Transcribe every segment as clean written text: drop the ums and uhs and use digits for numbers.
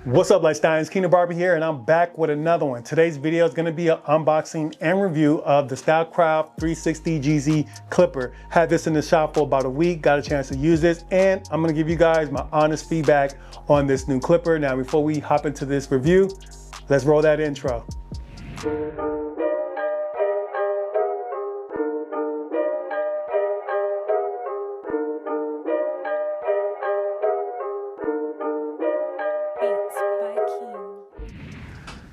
What's up, lifestyleions? Kingdom Barber here, and I'm back with another one. Today's video is going to be an unboxing and review of the StyleCraft 360Jeezy clipper. Had this in the shop for about a week, got a chance to use this, and I'm going to give you guys my honest feedback on this new clipper. Now, before we hop into this review, let's roll that intro.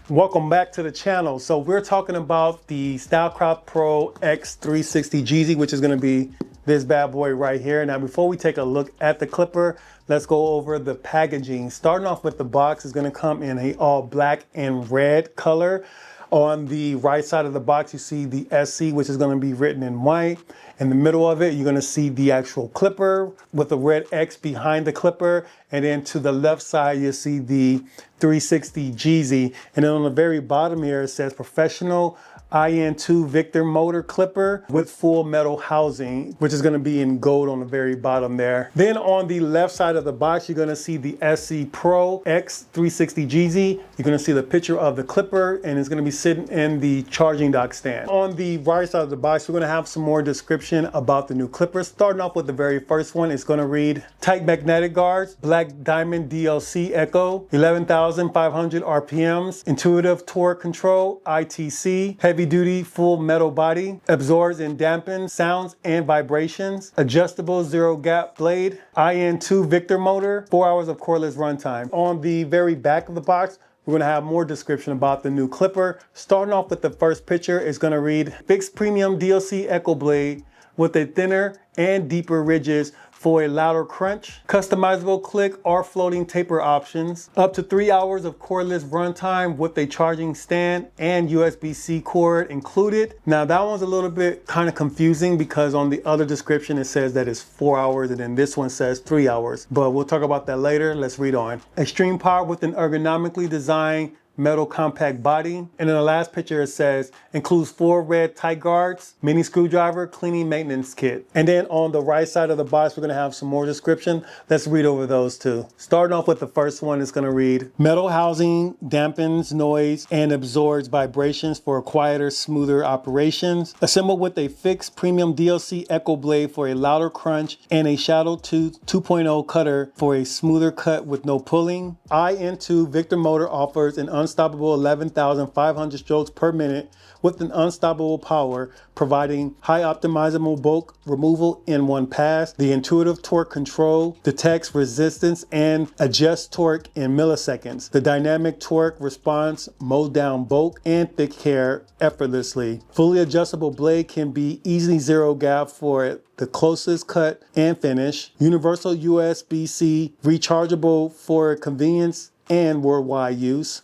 Welcome back to the channel. So we're talking about the StyleCraftPro X 360Jeezy, which is going to be this bad boy right here. Now, before we take a look at the clipper, let's go over the packaging. Starting off with the box is going to come in a all black and red color. On the right side of the box, you see the SC, which is going to be written in white. In the middle of it, you're going to see the actual clipper with the red X behind the clipper. And then to the left side, you'll see the 360Jeezy. And then on the very bottom here, it says professional IN2 Victor motor clipper with full metal housing, which is going to be in gold on the very bottom there. Then on the left side of the box, you're going to see the SC Pro X 360Jeezy. You're going to see the picture of the clipper, and it's going to be sitting in the charging dock stand. On the right side of the box, we're going to have some more description about the new clipper. Starting off with the very first one, it's going to read tight magnetic guards, black diamond DLC echo, 11,500 RPMs, intuitive torque control, ITC, heavy duty full metal body, absorbs and dampens sounds and vibrations, adjustable zero gap blade, IN2 Victor motor, 4 hours of cordless runtime. On the very back of the box, we're going to have more description about the new clipper. Starting off with the first picture, it's going to read fixed premium DLC echo blade with a thinner and deeper ridges for a louder crunch, customizable click or floating taper options, up to 3 hours of cordless runtime with a charging stand and USB-C cord included. Now that one's a little bit kind of confusing because on the other description it says that it's 4 hours and then this one says 3 hours, but we'll talk about that later. Let's read on. Extreme power with an ergonomically designed metal compact body. And in the last picture it says includes 4 red tight guards, mini screwdriver, cleaning maintenance kit. And then on the right side of the box we're going to have some more description. Let's read over those two. Starting off with the first one, it's going to read metal housing dampens noise and absorbs vibrations for quieter, smoother operations. Assembled with a fixed premium DLC echo blade for a louder crunch and a shadow tooth 2.0 cutter for a smoother cut with no pulling. IN2 Victor motor offers an unstoppable 11,500 strokes per minute with an unstoppable power, providing high optimizable bulk removal in one pass. The intuitive torque control detects resistance and adjusts torque in milliseconds. The dynamic torque response mows down bulk and thick hair effortlessly. Fully adjustable blade can be easily zero gap for the closest cut and finish. Universal USB-C rechargeable for convenience and worldwide use.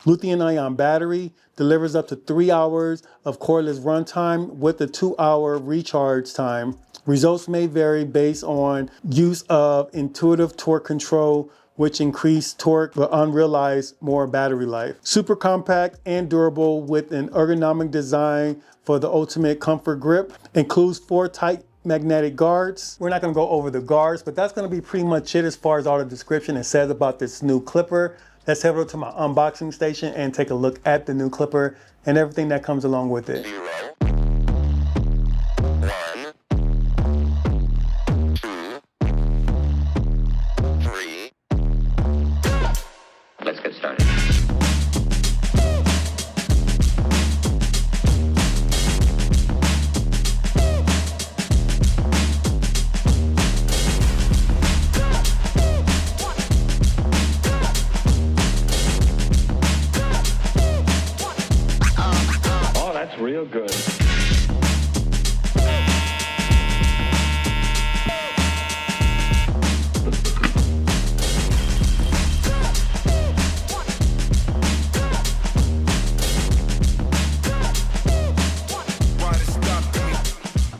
Lithium-ion battery delivers up to 3 hours of cordless runtime with a 2-hour recharge time. Results may vary based on use of intuitive torque control, which increase torque but unrealized more battery life. Super compact and durable with an ergonomic design for the ultimate comfort grip. Includes 4 tight magnetic guards. We're not going to go over the guards, but that's going to be pretty much it as far as all the description it says about this new clipper. Let's head over to my unboxing station and take a look at the new clipper and everything that comes along with it. 0, 1, 2, 3. Let's get started. Real good.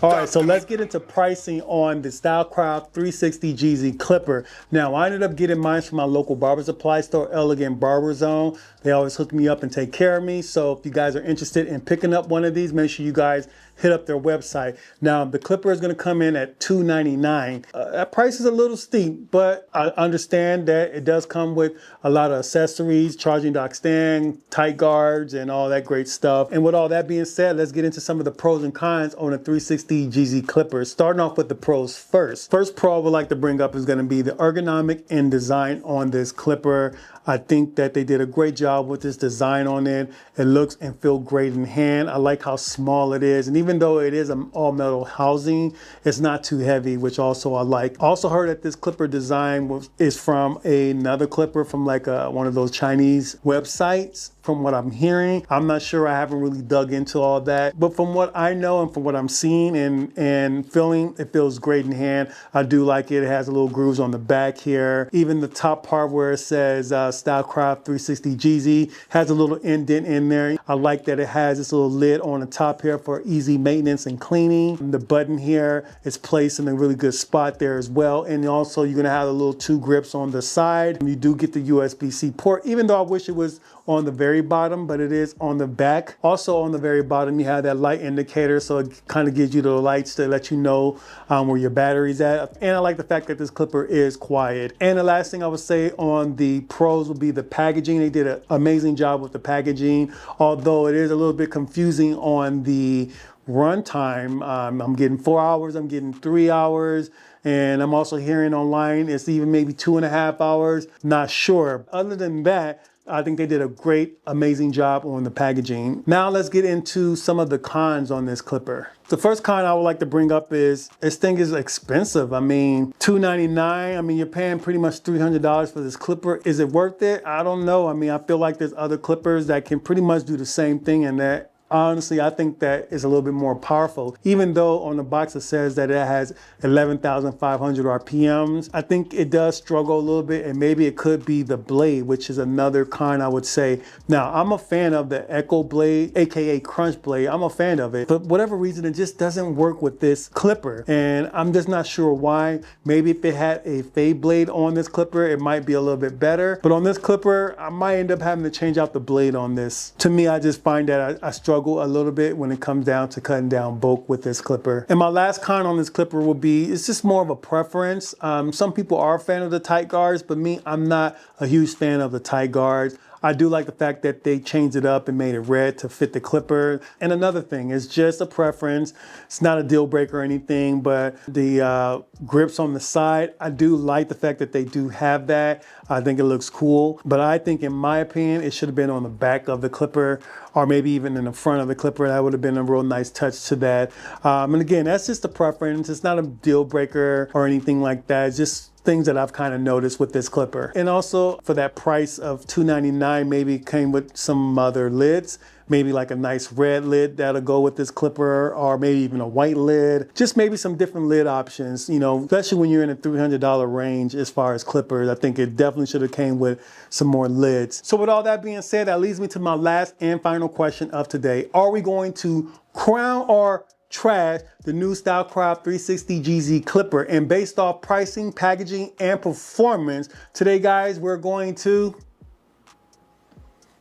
All right, so let's get into pricing on the StyleCraft 360Jeezy clipper. Now, I ended up getting mine from my local barber supply store, Elegant Barber Zone. They always hook me up and take care of me. So if you guys are interested in picking up one of these, make sure you guys hit up their website. Now, the clipper is going to come in at $299. That price is a little steep, but I understand that it does come with a lot of accessories, charging dock stand, tight guards, and all that great stuff. And with all that being said, let's get into some of the pros and cons on a 360Jeezy clipper. Starting off with the pros first. First pro I would like to bring up is going to be the ergonomic and design on this clipper. I think that they did a great job with this design on it. It looks and feels great in hand. I like how small it is. And even though it is an all metal housing, it's not too heavy, which also I like. Also heard that this clipper design is from another clipper from like one of those Chinese websites. From what I'm hearing, I'm not sure. I haven't really dug into all that, but from what I know and from what I'm seeing and feeling, it feels great in hand. I do like it. It has a little grooves on the back here. Even the top part where it says StyleCraft 360Jeezy has a little indent in there. I like that it has this little lid on the top here for easy maintenance and cleaning. And the button here is placed in a really good spot there as well. And also you're gonna have the little 2 grips on the side. You do get the USB-C port, even though I wish it was on the very bottom, but it is on the back. Also on the very bottom, you have that light indicator, so it kind of gives you the lights to let you know where your battery's at. And I like the fact that this clipper is quiet. And the last thing I would say on the pros would be the packaging. They did an amazing job with the packaging, although it is a little bit confusing on the runtime. I'm getting 4 hours, I'm getting 3 hours. And I'm also hearing online it's even maybe 2.5 hours. Not sure. Other than that, I think they did a great, amazing job on the packaging. Now let's get into some of the cons on this clipper. The first con I would like to bring up is this thing is expensive. I mean, $299. I mean, you're paying pretty much $300 for this clipper. Is it worth it? I don't know. I mean, I feel like there's other clippers that can pretty much do the same thing, and that honestly, I think that is a little bit more powerful. Even though on the box it says that it has 11,500 RPMs, I think it does struggle a little bit, and maybe it could be the blade, which is another con I would say. Now, I'm a fan of the Echo blade, aka Crunch blade. I'm a fan of it, but for whatever reason, it just doesn't work with this clipper, and I'm just not sure why. Maybe if it had a fade blade on this clipper, it might be a little bit better, but on this clipper, I might end up having to change out the blade on this. To me, I just find that I struggle a little bit when it comes down to cutting down bulk with this clipper. And my last con on this clipper will be, it's just more of a preference. Some people are a fan of the tight guards, but me, I'm not a huge fan of the tight guards. I do like the fact that they changed it up and made it red to fit the clipper. And another thing, it's just a preference. It's not a deal breaker or anything, but the grips on the side, I do like the fact that they do have that. I think it looks cool, but I think in my opinion, it should have been on the back of the clipper or maybe even in the front of the clipper. That would have been a real nice touch to that. And again, that's just a preference. It's not a deal breaker or anything like that. It's just things that I've kind of noticed with this clipper. And also for that price of $299, maybe it came with some other lids, maybe like a nice red lid that'll go with this clipper, or maybe even a white lid. Just maybe some different lid options, you know, especially when you're in a $300 range as far as clippers. I think it definitely should have came with some more lids. So with all that being said, that leads me to my last and final question of today. Are we going to crown or trash the new StyleCraft 360Jeezy clipper? And based off pricing, packaging, and performance, today guys, we're going to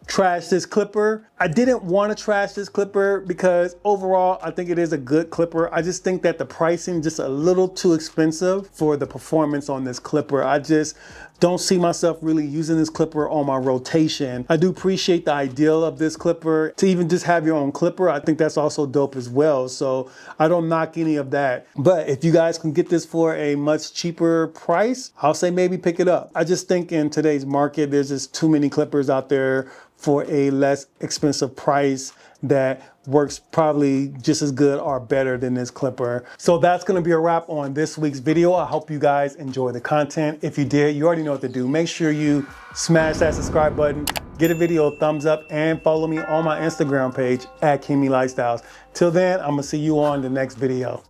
trash this clipper. I didn't want to trash this clipper because overall I think it is a good clipper. I just think that the pricing is just a little too expensive for the performance on this clipper. I just don't see myself really using this clipper on my rotation. I do appreciate the ideal of this clipper to even just have your own clipper. I think that's also dope as well. So I don't knock any of that. But if you guys can get this for a much cheaper price, I'll say maybe pick it up. I just think in today's market, there's just too many clippers out there for a less expensive price that works probably just as good or better than this clipper. So that's gonna be a wrap on this week's video. I hope you guys enjoy the content. If you did, you already know what to do. Make sure you smash that subscribe button, get a video a thumbs up, and follow me on my Instagram page at Kingmelifestyles. Till then, I'm gonna see you on the next video.